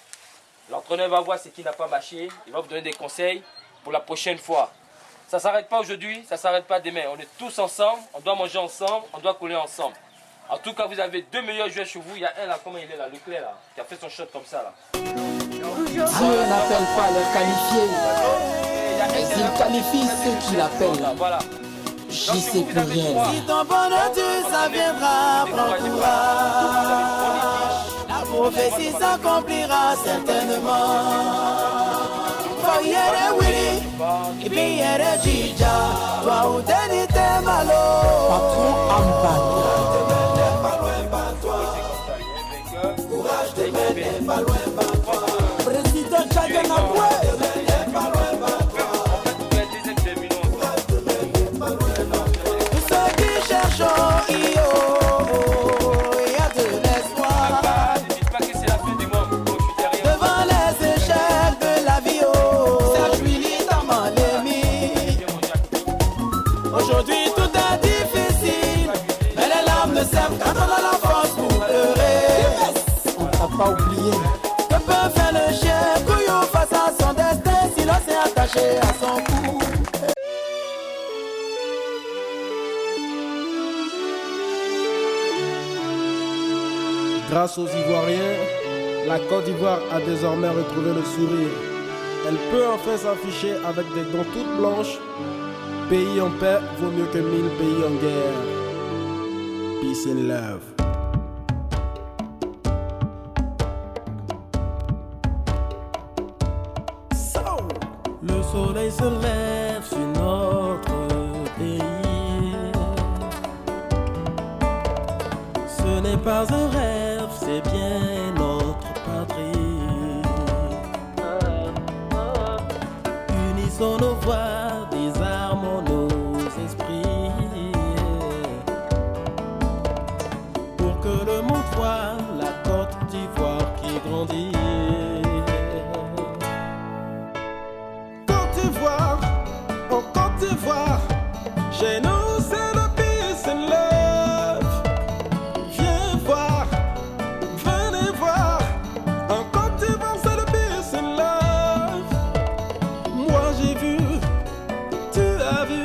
L'entraîneur va voir ce qui n'a pas marché. Il va vous donner des conseils pour la prochaine fois. Ça ne s'arrête pas aujourd'hui, ça ne s'arrête pas demain. On est tous ensemble, on doit manger ensemble, on doit couler ensemble. En tout cas, vous avez deux meilleurs joueurs chez vous. Il y a un là, comment il est là, Leclerc là, qui a fait son shot comme ça là. Dieu n'appelle pas les qualifiés, mais il qualifie ceux qui l'appellent. Voilà. J'y sais plus rien. Si ton bonheur tu ça viendra, prends courage. La prophétie s'accomplira certainement. Foyere Willy, et puis yere Jija, toi ou Denis t'es malo. Patron Ambanda. Courage de mener pas loin, pas toi. Président Tchaganaboué. Aujourd'hui tout est difficile, mais les larmes ne servent qu'à donner la force pour pleurer. On t'a pas oublié. Que peut faire le chien couillou face à son destin si l'on s'est attaché à son cou? Grâce aux Ivoiriens, la Côte d'Ivoire a désormais retrouvé le sourire. Elle peut enfin s'afficher avec des dents toutes blanches. Pays en paix vaut mieux que 1000 pays en guerre. Peace and love. Le soleil se lève sur notre pays. Ce n'est pas un rêve, c'est bien notre patrie. Unissons nos voix, désarmons nos esprits, pour que le monde voie la Côte d'Ivoire qui grandit. En Côte d'Ivoire, chez nous c'est le peace and love. Viens voir, venez voir. En Côte d'Ivoire c'est le peace and love. Moi j'ai vu, tu as vu.